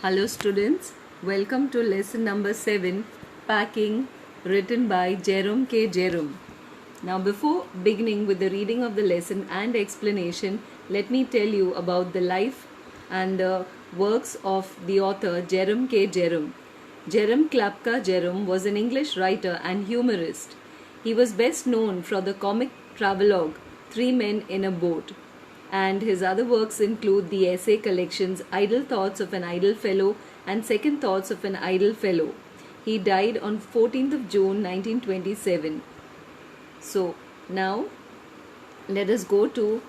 Hello students, welcome to lesson number 7, Packing, written by Jerome K. Jerome. Now before beginning with the reading of the lesson and explanation, let me tell you about the life and the works of the author Jerome K. Jerome. Jerome Klapka Jerome was an English writer and humorist. He was best known for the comic travelogue Three Men in a Boat, and his other works include the essay collections Idle Thoughts of an Idle Fellow and Second Thoughts of an Idle Fellow. He died on 14th of June 1927. So now let us go to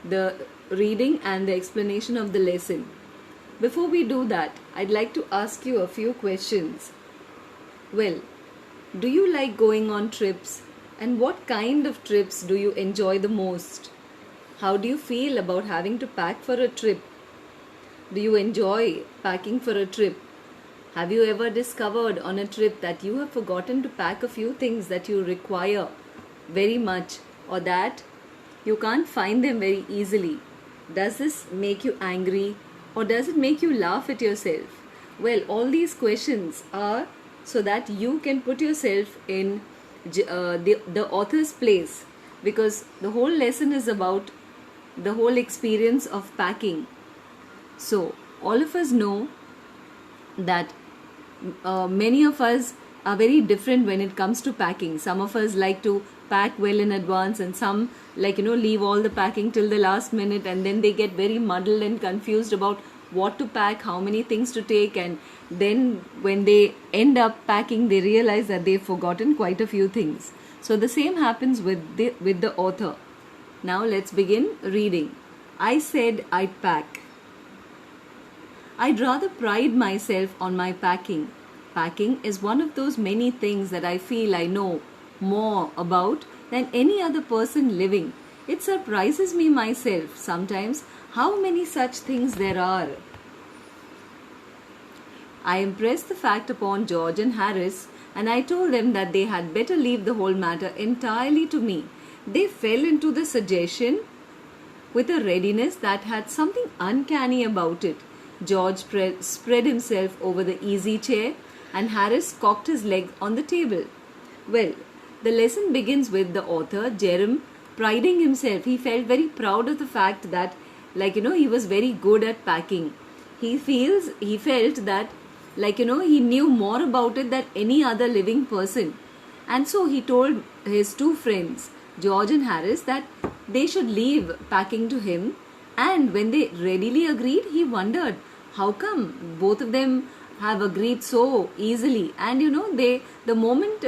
the reading and the explanation of the lesson. Before we do that, I'd like to ask you a few questions. Well, do you like going on trips? And what kind of trips do you enjoy the most? How do you feel about having to pack for a trip? Do you enjoy packing for a trip? Have you ever discovered on a trip that you have forgotten to pack a few things that you require very much, or that you can't find them very easily? Does this make you angry, or does it make you laugh at yourself? Well, all these questions are so that you can put yourself in the author's place, because the whole lesson is about the whole experience of packing. So all of us know that many of us are very different when it comes to packing. Some of us like to pack well in advance, and some leave all the packing till the last minute, and then they get very muddled and confused about what to pack, how many things to take, and then when they end up packing they realize that they've forgotten quite a few things. So the same happens with the author. Now let's begin reading. I said I'd pack. I'd rather pride myself on my packing. Packing is one of those many things that I feel I know more about than any other person living. It surprises me myself sometimes how many such things there are. I impressed the fact upon George and Harris, and I told them that they had better leave the whole matter entirely to me. They fell into the suggestion with a readiness that had something uncanny about it. George spread himself over the easy chair, and Harris cocked his leg on the table. Well, the lesson begins with the author, Jerome, priding himself. He felt very proud of the fact that, he was very good at packing. He felt that, he knew more about it than any other living person. And so he told his two friends, George and Harris, that they should leave packing to him. And when they readily agreed, he wondered how come both of them have agreed so easily. And the moment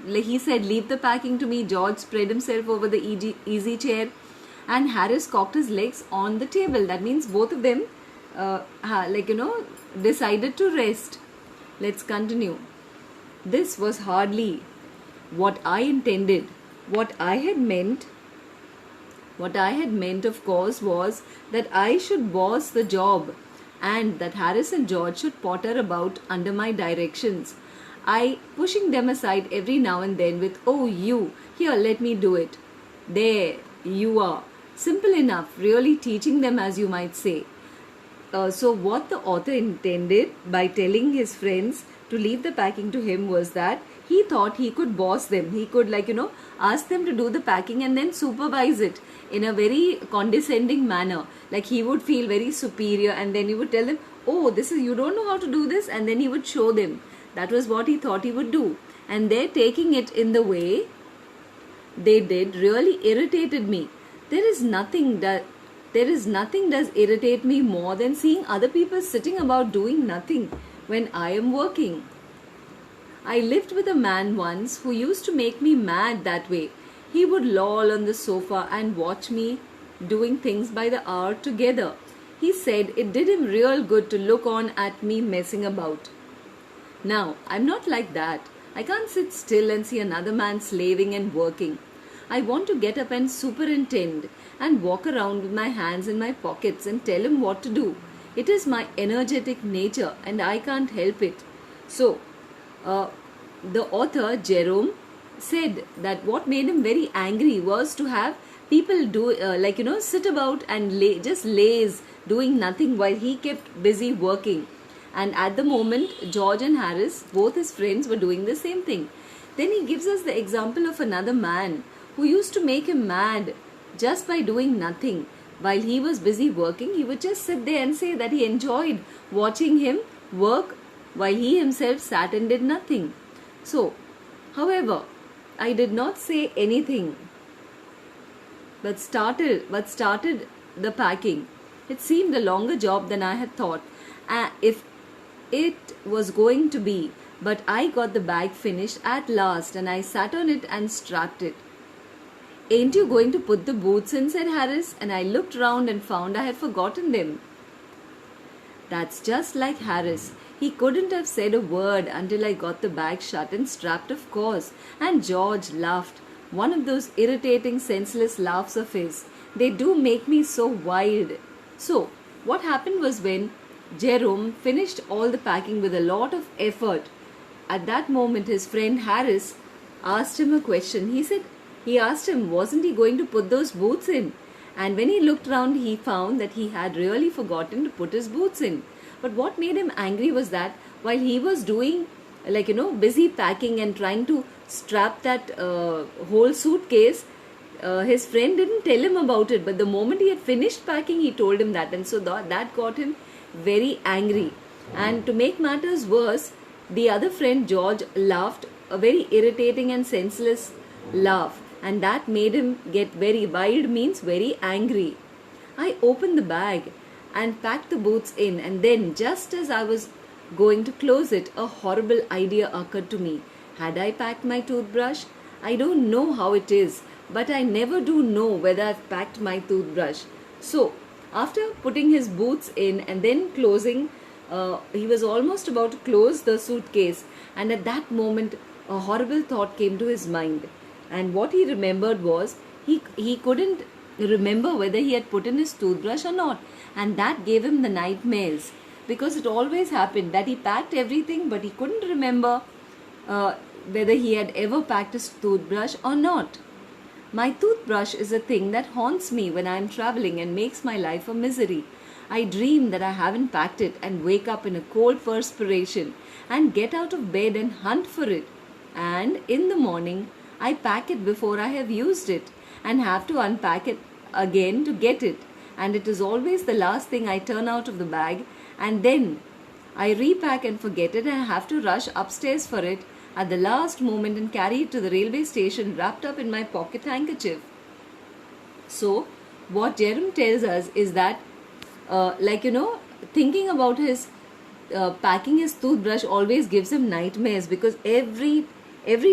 he said leave the packing to me, George spread himself over the easy chair and Harris cocked his legs on the table. That means both of them decided to rest. Let's continue. This was hardly what I intended. What I had meant, of course, was that I should boss the job and that Harris and George should potter about under my directions. I pushing them aside every now and then with, "Oh, you, here, let me do it. There, you are." Simple enough, really teaching them, as you might say. So what the author intended by telling his friends to leave the packing to him was that he thought he could boss them. He could ask them to do the packing and then supervise it in a very condescending manner. Like he would feel very superior, and then he would tell them, "Oh, you don't know how to do this," and then he would show them. That was what he thought he would do. And their taking it in the way they did really irritated me. There is nothing does irritate me more than seeing other people sitting about doing nothing when I am working. I lived with a man once who used to make me mad that way. He would loll on the sofa and watch me doing things by the hour together. He said it did him real good to look on at me messing about. Now, I'm not like that. I can't sit still and see another man slaving and working. I want to get up and superintend and walk around with my hands in my pockets and tell him what to do. It is my energetic nature and I can't help it. So, the author, Jerome, said that what made him very angry was to have people sit about and just laze, doing nothing while he kept busy working. And at the moment, George and Harris, both his friends, were doing the same thing. Then he gives us the example of another man who used to make him mad just by doing nothing. While he was busy working, he would just sit there and say that he enjoyed watching him work while he himself sat and did nothing. So, however, I did not say anything but started the packing. It seemed a longer job than I had thought if it was going to be, but I got the bag finished at last and I sat on it and strapped it. "Ain't you going to put the boots in?" said Harris, and I looked round and found I had forgotten them. That's just like Harris. He couldn't have said a word until I got the bag shut and strapped, of course. And George laughed. One of those irritating, senseless laughs of his. They do make me so wild. So, what happened was when Jerome finished all the packing with a lot of effort, at that moment his friend Harris asked him a question. He asked him, wasn't he going to put those boots in? And when he looked round, he found that he had really forgotten to put his boots in. But what made him angry was that while he was doing, busy packing and trying to strap that whole suitcase, his friend didn't tell him about it. But the moment he had finished packing, he told him that. And so that got him very angry. And to make matters worse, the other friend, George, laughed a very irritating and senseless laugh. And that made him get very wild, means very angry. I opened the bag and packed the boots in, and then just as I was going to close it, a horrible idea occurred to me. Had I packed my toothbrush? I don't know how it is, but I never do know whether I've packed my toothbrush. So, after putting his boots in and then closing, he was almost about to close the suitcase, and at that moment a horrible thought came to his mind. And what he remembered was he couldn't remember whether he had put in his toothbrush or not. And that gave him the nightmares, because it always happened that he packed everything but he couldn't remember whether he had ever packed his toothbrush or not. My toothbrush is a thing that haunts me when I am traveling and makes my life a misery. I dream that I haven't packed it and wake up in a cold perspiration and get out of bed and hunt for it. And in the morning, I pack it before I have used it and have to unpack it again to get it. And it is always the last thing I turn out of the bag, and then I repack and forget it, and I have to rush upstairs for it at the last moment and carry it to the railway station wrapped up in my pocket handkerchief. So, what Jerome tells us is that, thinking about his packing his toothbrush always gives him nightmares, because every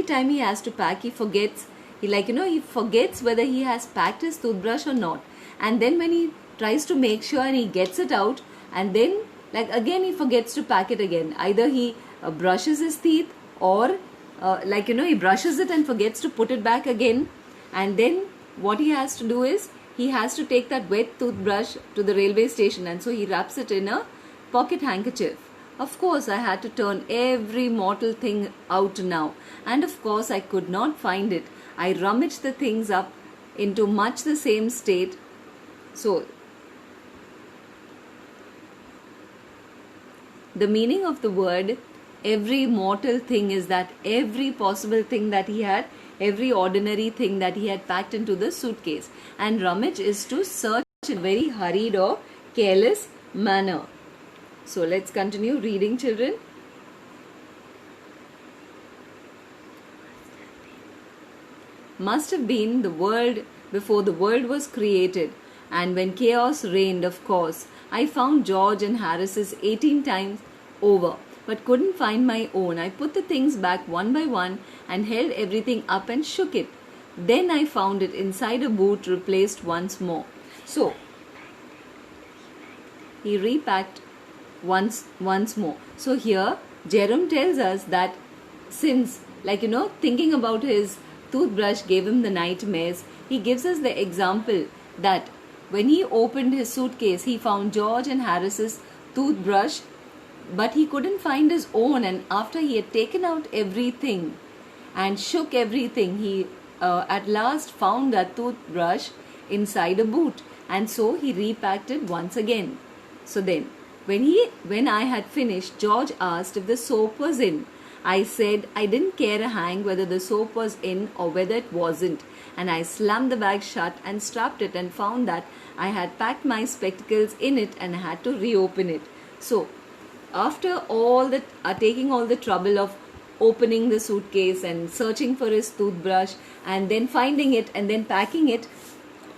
time he has to pack, he forgets. He forgets whether he has packed his toothbrush or not. And then when he tries to make sure and he gets it out, and then again he forgets to pack it again. Either he brushes his teeth, or he brushes it and forgets to put it back again. And then what he has to do is he has to take that wet toothbrush to the railway station, and so he wraps it in a pocket handkerchief. Of course, I had to turn every mortal thing out now, and of course I could not find it. I rummaged the things up into much the same state. So, the meaning of the word every mortal thing is that every possible thing that he had, every ordinary thing that he had packed into the suitcase. And rummage is to search in a very hurried or careless manner. So let's continue reading, children. Must have been the world before the world was created, and when chaos reigned, of course. I found George and Harris's 18 times over, but couldn't find my own. I put the things back one by one and held everything up and shook it. Then I found it inside a boot, replaced once more. So, he repacked once more. So here, Jerome tells us that since, thinking about his toothbrush gave him the nightmares, he gives us the example that when he opened his suitcase, he found George and Harris's toothbrush, but he couldn't find his own. And after he had taken out everything and shook everything, he at last found that toothbrush inside a boot, and so he repacked it once again. So then, When I had finished, George asked if the soap was in. I said I didn't care a hang whether the soap was in or whether it wasn't, and I slammed the bag shut and strapped it and found that I had packed my spectacles in it and had to reopen it. So, after taking all the trouble of opening the suitcase and searching for his toothbrush and then finding it and then packing it,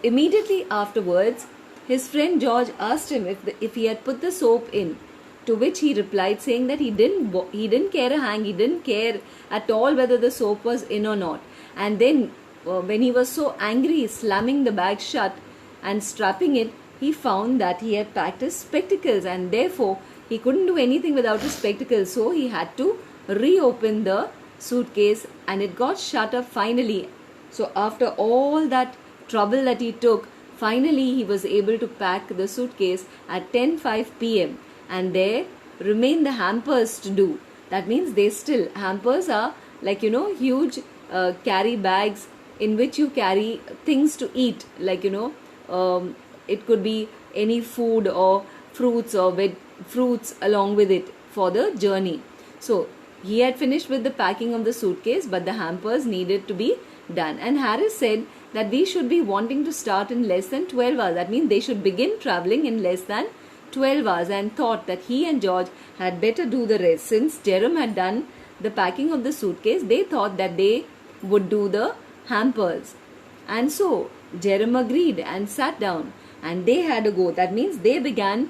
immediately afterwards, his friend George asked him if he had put the soap in, to which he replied saying that he didn't care a hang, he didn't care at all whether the soap was in or not. And then when he was so angry, slamming the bag shut and strapping it, he found that he had packed his spectacles and therefore he couldn't do anything without his spectacles. So he had to reopen the suitcase and it got shut up finally. So after all that trouble that he took, finally he was able to pack the suitcase at 10:05 p.m. and there remain the hampers to do. That means hampers are like, huge carry bags in which you carry things to eat, like, it could be any food or fruits or fruits along with it for the journey. So he had finished with the packing of the suitcase, but the hampers needed to be done. And Harris said that we should be wanting to start in less than 12 hours. That means they should begin traveling in less than 12 hours, and thought that he and George had better do the rest. Since Jerome had done the packing of the suitcase, they thought that they would do the hampers. And so Jerome agreed and sat down and they had a go. That means they began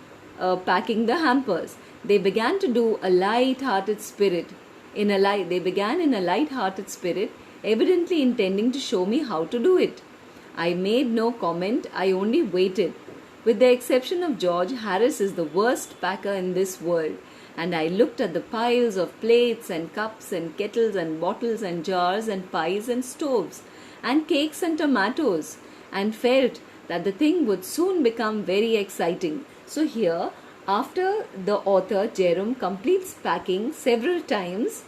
packing the hampers. They began to do a light-hearted spirit. They began in a light-hearted spirit, evidently intending to show me how to do it. I made no comment, I only waited. With the exception of George, Harris is the worst packer in this world, and I looked at the piles of plates and cups and kettles and bottles and jars and pies and stoves and cakes and tomatoes and felt that the thing would soon become very exciting. So here, after the author Jerome completes packing several times,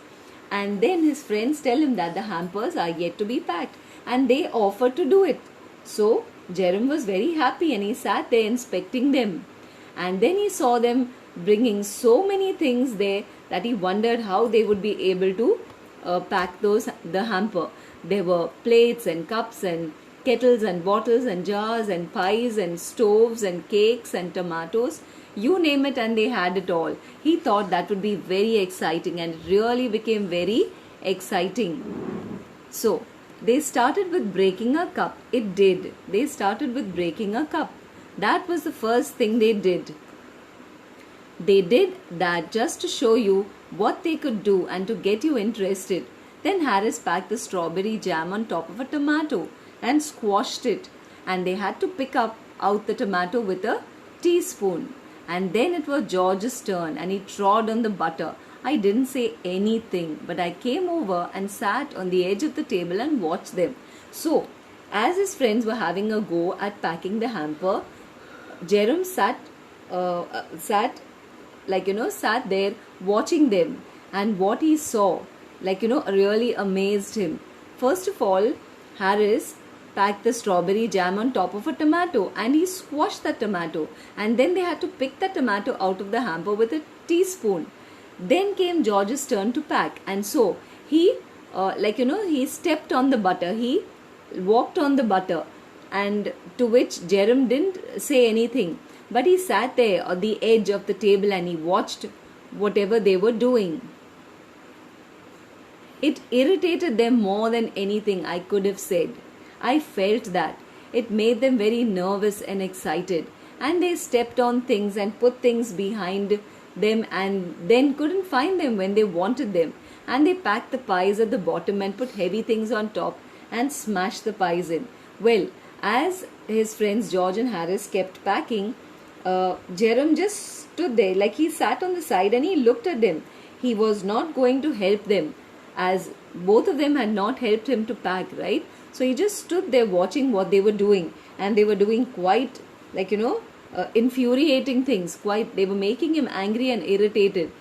and then his friends tell him that the hampers are yet to be packed and they offer to do it. So Jerome was very happy and he sat there inspecting them. And then he saw them bringing so many things there that he wondered how they would be able to pack the hamper. There were plates and cups and kettles and bottles and jars and pies and stoves and cakes and tomatoes. You name it and they had it all. He thought that would be very exciting, and it really became very exciting. So they started with breaking a cup. It did. They started with breaking a cup. That was the first thing they did. They did that just to show you what they could do and to get you interested. Then Harris packed the strawberry jam on top of a tomato and squashed it. And they had to pick out the tomato with a teaspoon. And then it was George's turn and he trod on the butter. I didn't say anything, but I came over and sat on the edge of the table and watched them. So, as his friends were having a go at packing the hamper, Jerome sat there watching them, and what he saw, really amazed him. First of all, Harris packed the strawberry jam on top of a tomato and he squashed the tomato, and then they had to pick the tomato out of the hamper with a teaspoon. Then came George's turn to pack, and so he stepped on the butter, he walked on the butter, and to which Jerome didn't say anything, but he sat there on the edge of the table and he watched whatever they were doing. It irritated them more than anything I could have said. I felt that. It made them very nervous and excited, and they stepped on things and put things behind them and then couldn't find them when they wanted them. And they packed the pies at the bottom and put heavy things on top and smashed the pies in. Well, as his friends George and Harris kept packing, Jerome just stood there, like he sat on the side and he looked at them. He was not going to help them, as both of them had not helped him to pack, right? So he just stood there watching what they were doing, and they were doing quite infuriating things. They were making him angry and irritated.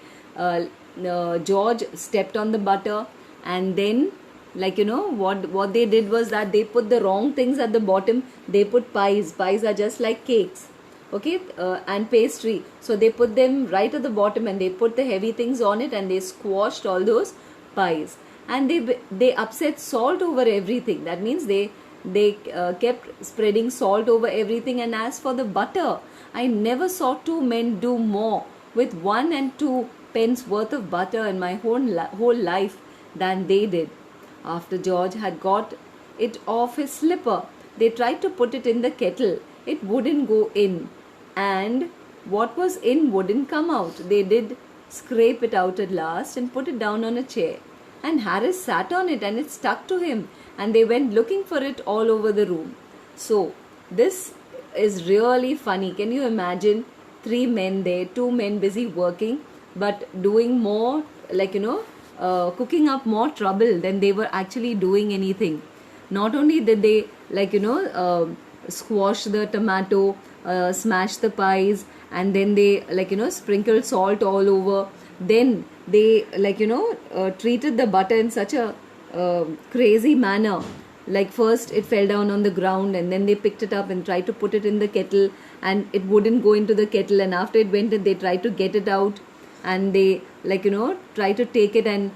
George stepped on the butter, and then what they did was that they put the wrong things at the bottom. They put pies. Pies are just like cakes. okay, and pastry. So they put them right at the bottom and they put the heavy things on it and they squashed all those pies. And they upset salt over everything. That means they kept spreading salt over everything. And as for the butter, I never saw two men do more with 1 and 2 pence worth of butter in my whole life than they did. After George had got it off his slipper, they tried to put it in the kettle. It wouldn't go in, and what was in wouldn't come out. They did scrape it out at last and put it down on a chair. And Harris sat on it and it stuck to him, and they went looking for it all over the room. So, this is really funny. Can you imagine 3 men there, 2 men busy working, but doing more, cooking up more trouble than they were actually doing anything. Not only did they, squash the tomato, smash the pies, and then they, sprinkle salt all over. Then they, treated the butter in such a crazy manner. Like first it fell down on the ground, and then they picked it up and tried to put it in the kettle, and it wouldn't go into the kettle. And after it went in, they tried to get it out, and they tried to take it, and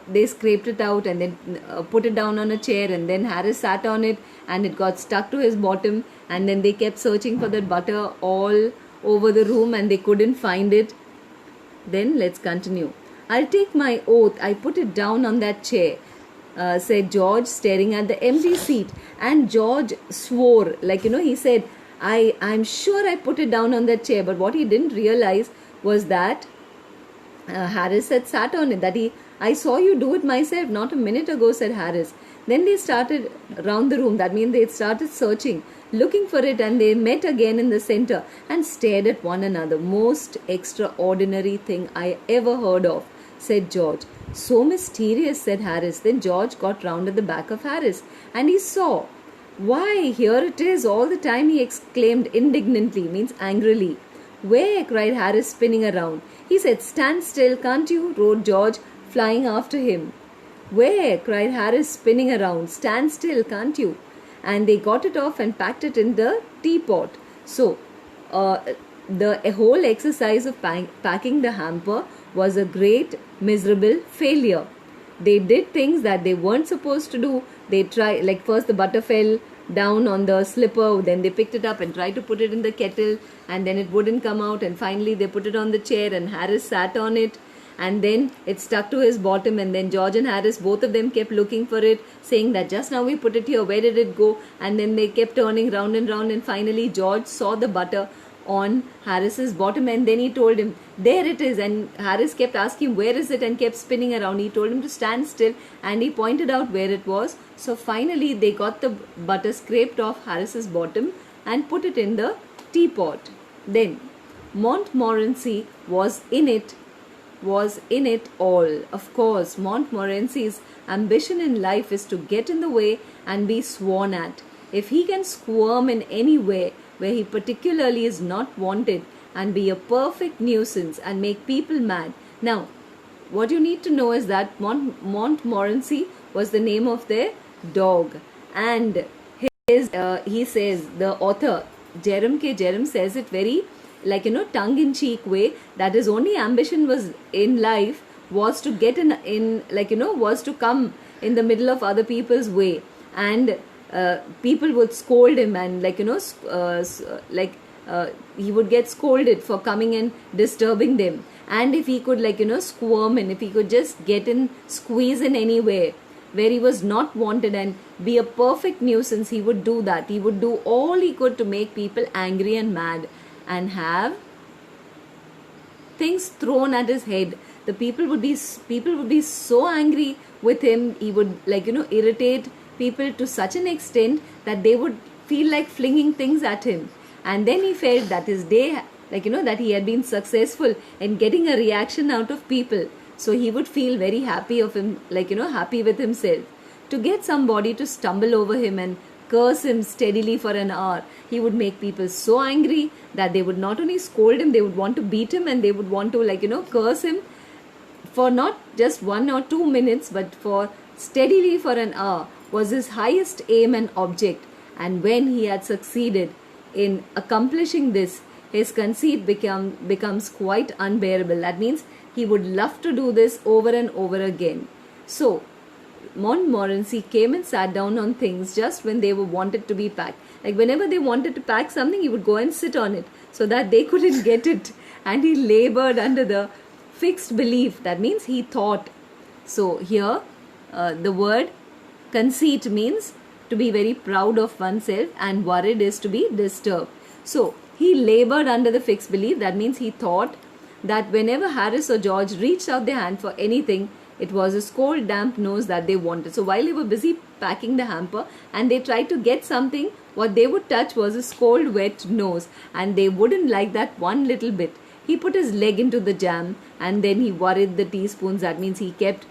they scraped it out and then put it down on a chair. And then Harris sat on it and it got stuck to his bottom. And then they kept searching for that butter all over the room and they couldn't find it. Then let's continue. I'll take my oath I put it down on that chair, said George, staring at the empty seat. And George swore, he said, I'm sure I put it down on that chair. But what he didn't realize was that Harris had sat on it. I saw you do it myself not a minute ago, said Harris. Then they started round the room. That means they started searching, looking for it, and they met again in the center and stared at one another. Most extraordinary thing I ever heard of, said George. So mysterious, said Harris. Then George got round at the back of Harris and he saw. Why, here it is all the time, he exclaimed indignantly, means angrily. Where? Cried Harris, spinning around. He said, stand still, can't you? Roared George, flying after him. Where? Cried Harris, spinning around. Stand still, can't you? And they got it off and packed it in the teapot. So, the whole exercise of packing the hamper was a great, miserable failure. They did things that they weren't supposed to do. They tried, first the butter fell down on the slipper, then they picked it up and tried to put it in the kettle, and then it wouldn't come out, and finally they put it on the chair and Harris sat on it, and then it stuck to his bottom, and then George and Harris, both of them kept looking for it, saying that just now we put it here, where did it go? And then they kept turning round and round, and finally George saw the butter on Harris's bottom, and then he told him, there it is. And Harris kept asking, where is it, and kept spinning around. He told him to stand still, and he pointed out where it was. So finally they got the butter scraped off Harris's bottom and put it in the teapot. Then Montmorency was in it all. Of course, Montmorency's ambition in life is to get in the way and be sworn at. If he can squirm in any way where he particularly is not wanted and be a perfect nuisance and make people mad. Now, what you need to know is that Montmorency was the name of their dog, and he says, the author Jerome K. Jerome says it very tongue-in-cheek way, that his only ambition was in life was to get was to come in the middle of other people's way, and people would scold him, and he would get scolded for coming and disturbing them. And if he could squirm in, if he could just get in, squeeze in anywhere where he was not wanted and be a perfect nuisance, he would do that. He would do all he could to make people angry and mad and have things thrown at his head. The people would be so angry with him. He would irritate people to such an extent that they would feel like flinging things at him. And then he felt that his day, that he had been successful in getting a reaction out of people. So he would feel very happy of him, happy with himself. To get somebody to stumble over him and curse him steadily for an hour, he would make people so angry that they would not only scold him, they would want to beat him, and they would want to curse him for not just 1 or 2 minutes, but for steadily for an hour was his highest aim and object. And when he had succeeded, in accomplishing this, his conceit becomes quite unbearable. That means he would love to do this over and over again. So Montmorency came and sat down on things just when they were wanted to be packed. Like whenever they wanted to pack something, he would go and sit on it so that they couldn't get it. And he labored under the fixed belief. That means he thought. So here, the word conceit means to be very proud of oneself, and worried is to be disturbed. So he labored under the fixed belief. That means he thought that whenever Harris or George reached out their hand for anything, it was a cold, damp nose that they wanted. So while they were busy packing the hamper and they tried to get something, what they would touch was a cold, wet nose, and they wouldn't like that one little bit. He put his leg into the jam and then he worried the teaspoons. That means he kept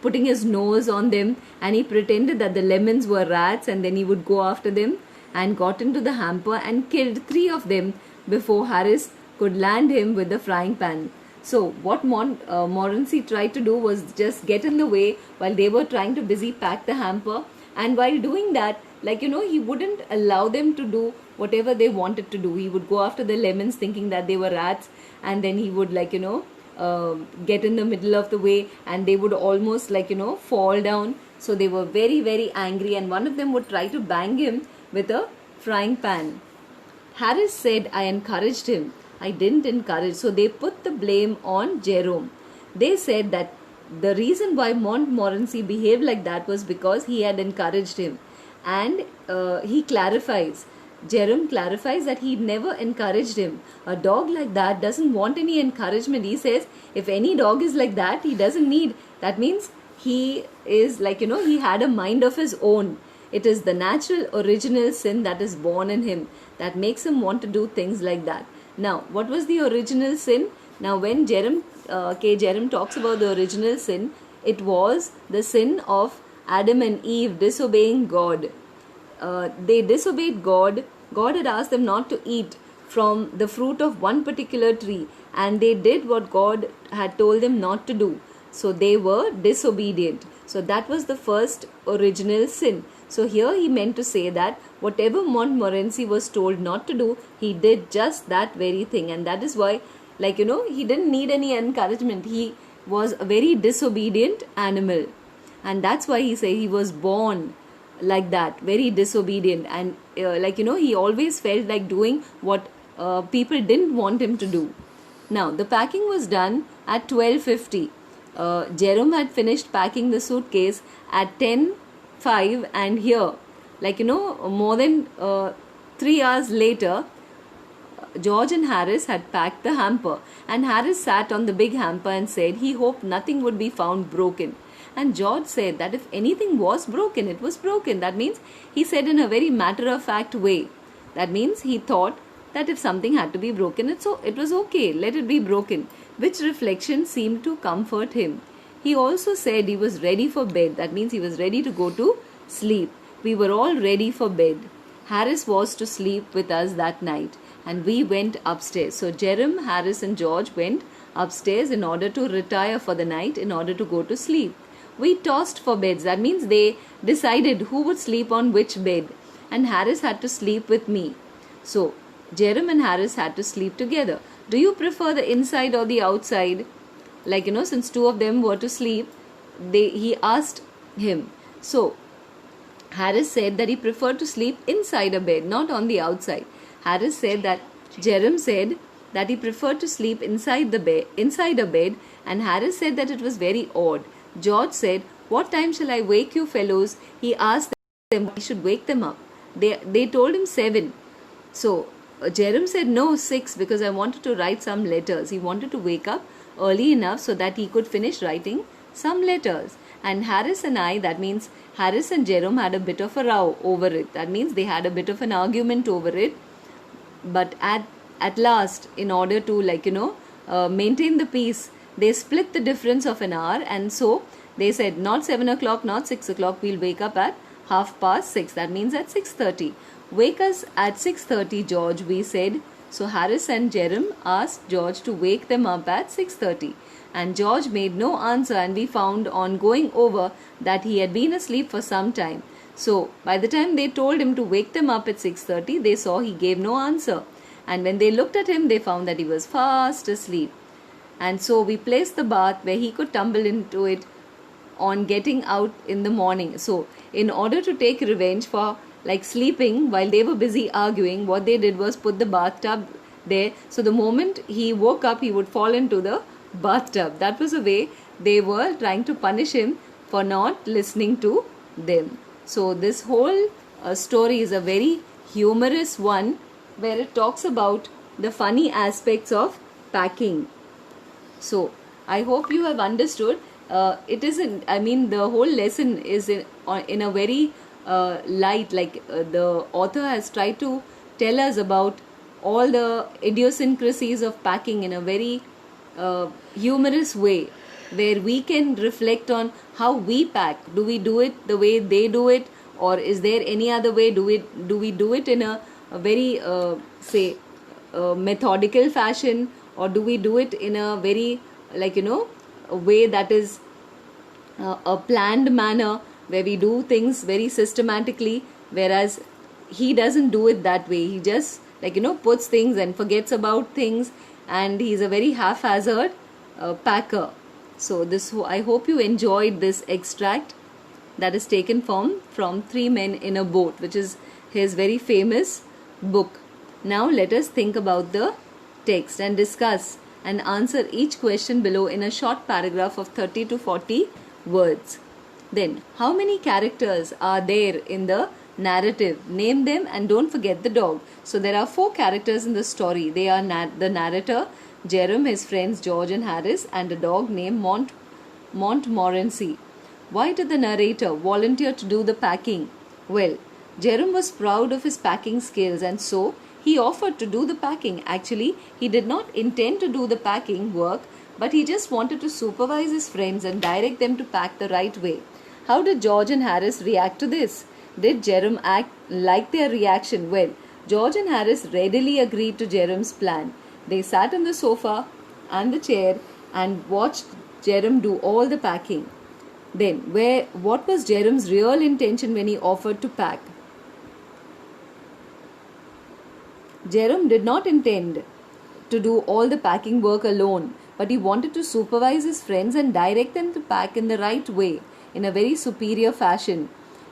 putting his nose on them, and he pretended that the lemons were rats, and then he would go after them and got into the hamper and killed 3 of them before Harris could land him with the frying pan. So what Montmorency tried to do was just get in the way while they were trying to busy pack the hamper, and while doing that, he wouldn't allow them to do whatever they wanted to do. He would go after the lemons thinking that they were rats, and then he would get in the middle of the way, and they would almost fall down. So they were very, very angry, and one of them would try to bang him with a frying pan. Harris said, "I encouraged him." I didn't encourage. So they put the blame on Jerome. They said that the reason why Montmorency behaved like that was because he had encouraged him. And he clarifies, Jerome clarifies that he never encouraged him. A dog like that doesn't want any encouragement. He says if any dog is like that, he doesn't need. That means he is he had a mind of his own. It is the natural original sin that is born in him that makes him want to do things like that. Now, what was the original sin? Now, when Jerome talks about the original sin, it was the sin of Adam and Eve disobeying God. They disobeyed God. God had asked them not to eat from the fruit of one particular tree, and they did what God had told them not to do. So they were disobedient. So that was the first original sin. So here he meant to say that whatever Montmorency was told not to do, he did just that very thing. And that is why, he didn't need any encouragement. He was a very disobedient animal. And that's why he was born like that, very disobedient. And he always felt like doing what people didn't want him to do. Now, the packing was done at 12:50. Jerome had finished packing the suitcase at 10:05, and here, more than 3 hours later, George and Harris had packed the hamper, and Harris sat on the big hamper and said he hoped nothing would be found broken. And George said that if anything was broken, it was broken. That means he said in a very matter-of-fact way. That means he thought that if something had to be broken, it was okay, let it be broken, which reflection seemed to comfort him. He also said he was ready for bed. That means he was ready to go to sleep. We were all ready for bed. Harris was to sleep with us that night, and we went upstairs. So Jerome, Harris and George went upstairs in order to retire for the night, in order to go to sleep. We tossed for beds. That means they decided who would sleep on which bed, and Harris had to sleep with me. So Jerome and Harris had to sleep together. Do you prefer the inside or the outside? Since 2 of them were to sleep, he asked him. So Harris said that he preferred to sleep inside a bed, not on the outside. Harris said that Jerome said that he preferred to sleep inside a bed, and Harris said that it was very odd. George said, "What time shall I wake you fellows?" He asked them he should wake them up. They told him 7. So Jerome said no, 6, because I wanted to write some letters. He wanted to wake up early enough so that he could finish writing some letters. And Harris and I, that means Harris and Jerome, had a bit of a row over it. That means they had a bit of an argument over it. But at last, in order to maintain the peace, they split the difference of an hour, and so they said not 7 o'clock, not 6 o'clock, we'll wake up at 6:30. That means at 6:30. Wake us at 6:30, George, we said. So Harris and Jerome asked George to wake them up at 6:30. And George made no answer, and we found on going over that he had been asleep for some time. So by the time they told him to wake them up at 6:30, they saw he gave no answer. And when they looked at him, they found that he was fast asleep. And so we placed the bath where he could tumble into it on getting out in the morning. So in order to take revenge for like sleeping while they were busy arguing, what they did was put the bathtub there. So the moment he woke up, he would fall into the bathtub. That was a way they were trying to punish him for not listening to them. So this whole story is a very humorous one where it talks about the funny aspects of packing. So I hope you have understood. It isn't, I mean, the whole lesson is in a very light, like the author has tried to tell us about all the idiosyncrasies of packing in a very humorous way, where we can reflect on how we pack. Do we do it the way they do it, or is there any other way? Do we do it in a very methodical fashion, or do we do it in a very a way that is a planned manner, where we do things very systematically, whereas he doesn't do it that way. He just puts things and forgets about things, and he's a very haphazard packer. So I hope you enjoyed this extract that is taken from Three Men in a Boat, which is his very famous book. Now let us think about the text and discuss and answer each question below in a short paragraph of 30 to 40 words. Then, how many characters are there in the narrative? Name them and don't forget the dog. So there are 4 characters in the story. They are the narrator, Jerome, his friends George and Harris, and a dog named Montmorency. Why did the narrator volunteer to do the packing? Well, Jerome was proud of his packing skills, and so he offered to do the packing. Actually, he did not intend to do the packing work, but he just wanted to supervise his friends and direct them to pack the right way. How did George and Harris react to this? Did Jerome act like their reaction? Well, George and Harris readily agreed to Jerome's plan. They sat on the sofa and the chair and watched Jerome do all the packing. Then, what was Jerome's real intention when he offered to pack? Jerome did not intend to do all the packing work alone, but he wanted to supervise his friends and direct them to pack in the right way, in a very superior fashion.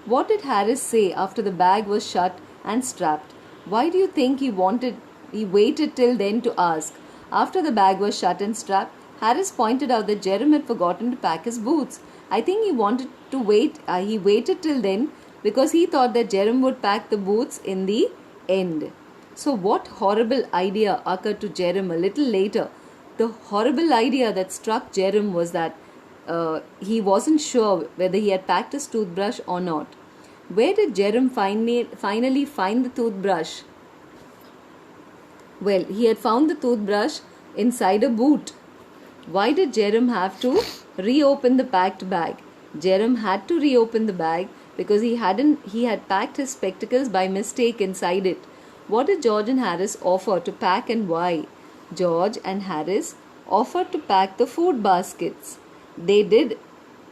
What did Harris say after the bag was shut and strapped? Why do you think he waited till then to ask? After the bag was shut and strapped, Harris pointed out that Jerome had forgotten to pack his boots. I think he wanted to wait. He waited till then because he thought that Jerome would pack the boots in the end. So what horrible idea occurred to Jerome a little later? The horrible idea that struck Jerome was that he wasn't sure whether he had packed his toothbrush or not. Where did Jerome finally find the toothbrush? Well, he had found the toothbrush inside a boot. Why did Jerome have to reopen the packed bag? Jerome had to reopen the bag because he had packed his spectacles by mistake inside it. What did George and Harris offer to pack and why? George and Harris offered to pack the food baskets. They did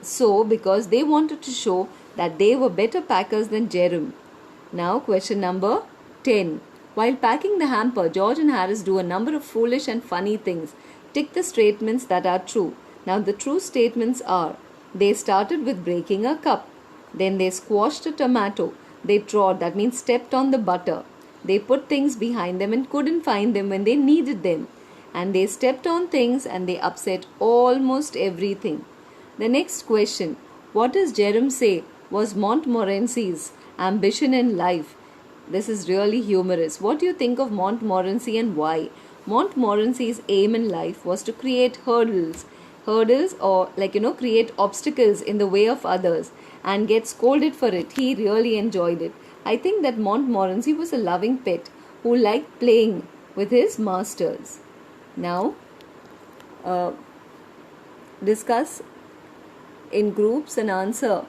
so because they wanted to show that they were better packers than Jerome. Now question number 10. While packing the hamper, George and Harris do a number of foolish and funny things. Tick the statements that are true. Now the true statements are: they started with breaking a cup. Then they squashed a tomato. They trod, that means stepped on the butter. They put things behind them and couldn't find them when they needed them. And they stepped on things and they upset almost everything. The next question: what does Jerome say was Montmorency's ambition in life? This is really humorous. What do you think of Montmorency and why? Montmorency's aim in life was to create hurdles or create obstacles in the way of others and get scolded for it. He really enjoyed it. I think that Montmorency was a loving pet who liked playing with his masters. Now, discuss in groups and answer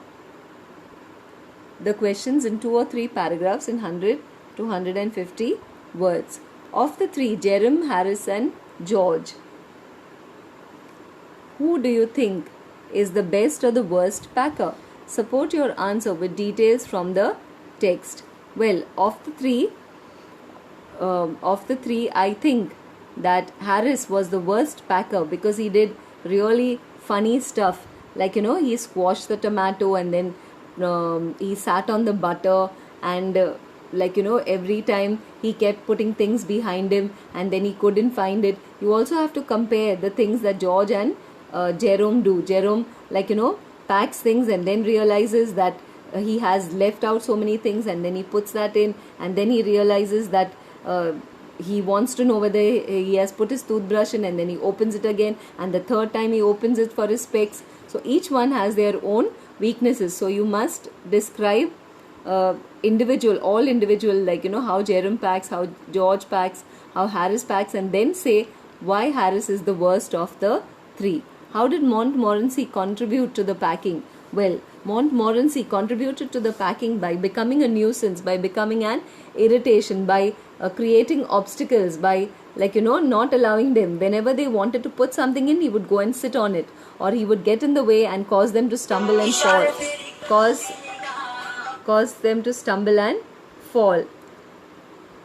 the questions in 2 or 3 paragraphs in 100 to 150 words. Of the 3, Jerome, Harris and George, who do you think is the best or the worst packer? Support your answer with details from the text. Well, of the three, I think that Harris was the worst packer because he did really funny stuff. Like, he squashed the tomato and then he sat on the butter and every time he kept putting things behind him and then he couldn't find it. You also have to compare the things that George and Jerome do. Jerome, packs things and then realizes that he has left out so many things, and then he puts that in, and then he realizes that he wants to know whether he has put his toothbrush in, and then he opens it again, and the third time he opens it for his specs. So each one has their own weaknesses. So you must describe all individual, how Jerome packs, how George packs, how Harris packs, and then say why Harris is the worst of the three. How did Montmorency contribute to the packing? Well, Montmorency contributed to the packing by becoming a nuisance, by becoming an irritation, by creating obstacles, by not allowing them. Whenever they wanted to put something in, he would go and sit on it, or he would get in the way and cause them to stumble and fall. Cause them to stumble and fall.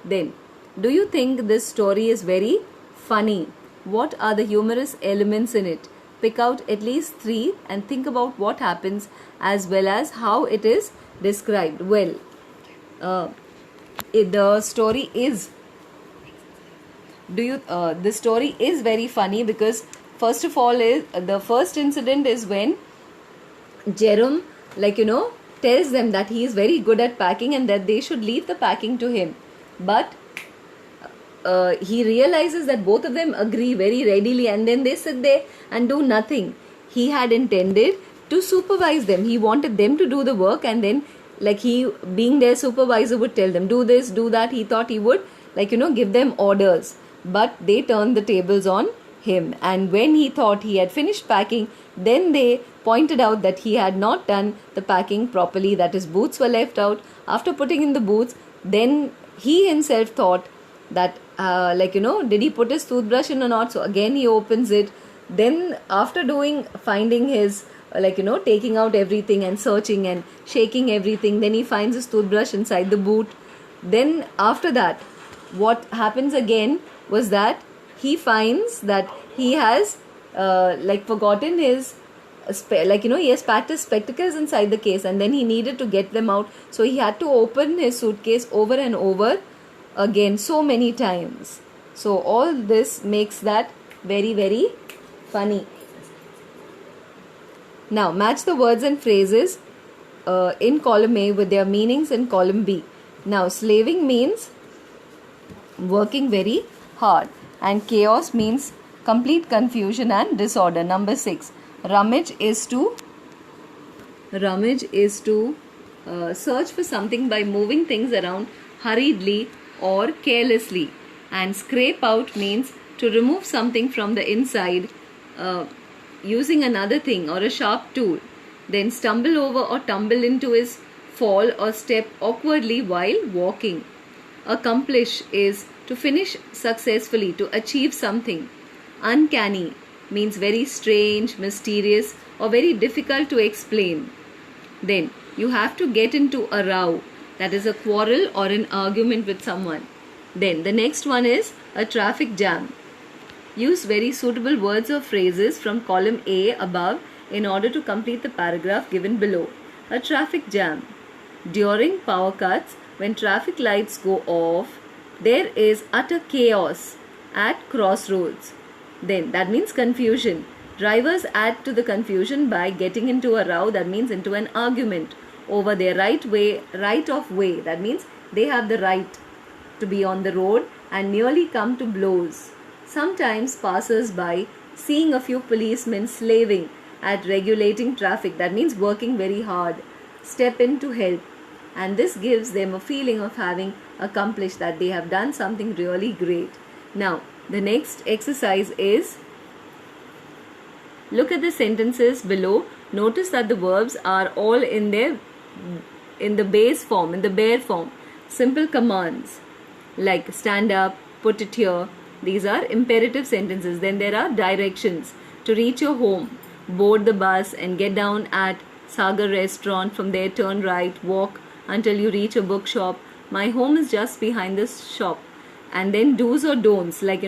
Then, do you think this story is very funny? What are the humorous elements in it? Pick out at least 3 and think about what happens as well as how it is described. Well, the story is very funny because first of all is the first incident is when Jerome tells them that he is very good at packing and that they should leave the packing to him, but he realizes that both of them agree very readily, and then they sit there and do nothing. He had intended to supervise them. He wanted them to do the work, and then he, being their supervisor, would tell them do this, do that. He thought he would give them orders, but they turned the tables on him. And when he thought he had finished packing, then they pointed out that he had not done the packing properly, that his boots were left out. After putting in the boots, then he himself thought that did he put his toothbrush in or not? So again he opens it. Then after finding his taking out everything and searching and shaking everything, then he finds his toothbrush inside the boot. Then after that, what happens again was that he finds that he has forgotten his he has packed his spectacles inside the case, and then he needed to get them out, so he had to open his suitcase over and over again so many times. So all this makes that very, very funny. Now match the words and phrases in column A with their meanings in column B. Now slaving means working very hard, and chaos means complete confusion and disorder. Number 6. Rummage is to search for something by moving things around hurriedly or carelessly, and scrape out means to remove something from the inside using another thing or a sharp tool. Then stumble over or tumble into is fall or step awkwardly while walking. Accomplish is to finish successfully, to achieve something. Uncanny means very strange, mysterious, or very difficult to explain. Then you have to get into a row, that is a quarrel or an argument with someone. Then the next one is a traffic jam. Use very suitable words or phrases from column A above in order to complete the paragraph given below. A traffic jam. During power cuts, when traffic lights go off, there is utter chaos at crossroads. Then that means confusion. Drivers add to the confusion by getting into a row, that means into an argument over their right of way, that means they have the right to be on the road, and nearly come to blows. Sometimes passers-by, seeing a few policemen slaving at regulating traffic, that means working very hard, step in to help, and this gives them a feeling of having accomplished, that they have done something really great. Now the next exercise is, look at the sentences below. Notice that the verbs are all in the base form, in the bare form, simple commands like stand up, put it here. These are imperative sentences. Then there are directions: to reach your home, board the bus and get down at Sagar restaurant. From there turn right, walk until you reach a bookshop. My home is just behind this shop. And then do's or don'ts, like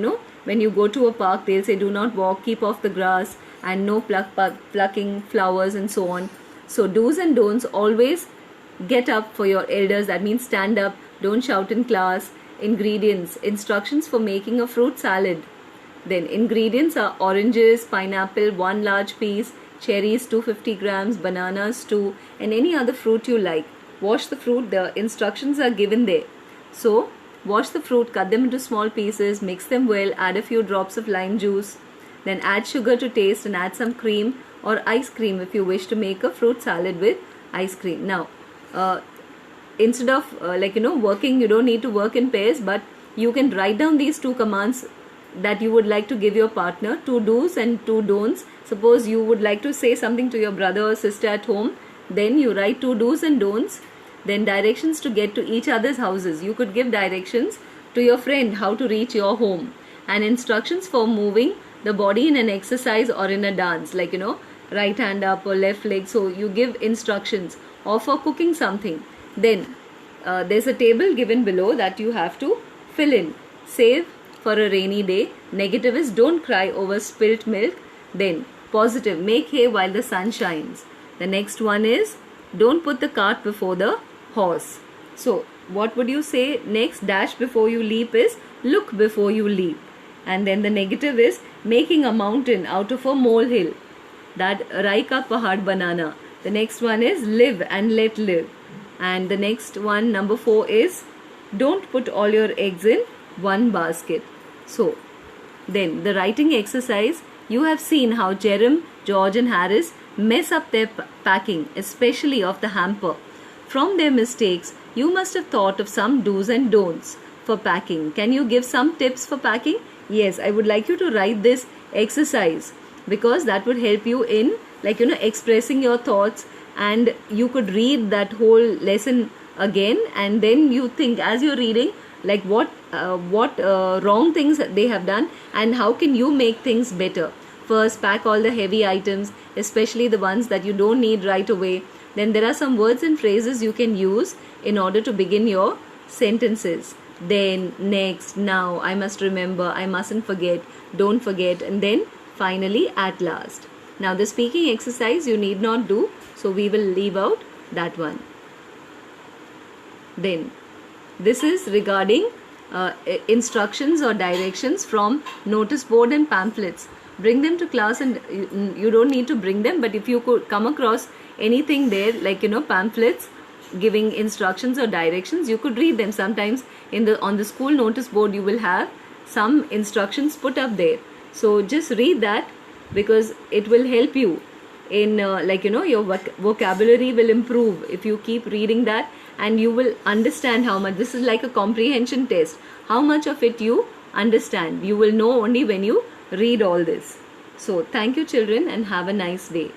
when you go to a park, they'll say do not walk, keep off the grass, and no plucking flowers and so on. So do's and don'ts: always get up for your elders, that means stand up, don't shout in class. Ingredients: instructions for making a fruit salad. Then ingredients are oranges, pineapple 1 large piece, cherries 250 grams, bananas 2, and any other fruit you like. Wash the fruit, the instructions are given there. So wash the fruit, cut them into small pieces, mix them well, add a few drops of lime juice. Then add sugar to taste and add some cream or ice cream if you wish to make a fruit salad with ice cream. Now, instead of working, you don't need to work in pairs, but you can write down these 2 commands that you would like to give your partner, 2 do's and 2 don'ts. Suppose you would like to say something to your brother or sister at home, then you write 2 do's and don'ts. Then directions to get to each other's houses. You could give directions to your friend how to reach your home, and instructions for moving the body in an exercise or in a dance, like right hand up or left leg. So you give instructions, or for cooking something. Then there's a table given below that you have to fill in. Save for a rainy day. Negative is don't cry over spilt milk. Then positive: make hay while the sun shines. The next one is don't put the cart before the horse. So what would you say next? Dash before you leap is look before you leap. And then the negative is making a mountain out of a molehill. That Rai ka pahad banana. The next one is live and let live. And the next one, number 4, is don't put all your eggs in one basket. So then the writing exercise, you have seen how Jerem, George and Harris mess up their packing, especially of the hamper. From their mistakes, you must have thought of some do's and don'ts for packing. Can you give some tips for packing? Yes, I would like you to write this exercise, because that would help you in expressing your thoughts, and you could read that whole lesson again, and then you think as you're reading like what wrong things they have done and how can you make things better. First, pack all the heavy items, especially the ones that you don't need right away. Then there are some words and phrases you can use in order to begin your sentences. Then, next, now, I must remember, I mustn't forget, don't forget, and then finally, at last. Now the speaking exercise you need not do, so we will leave out that one. Then this is regarding instructions or directions from notice board and pamphlets. Bring them to class, and you don't need to bring them, but if you could come across anything there pamphlets giving instructions or directions, you could read them. Sometimes on the school notice board you will have some instructions put up there, so just read that, because it will help you in your vocabulary will improve if you keep reading that, and you will understand how much. This is like a comprehension test, how much of it you understand. You will know only when you read all this. So thank you children, and have a nice day.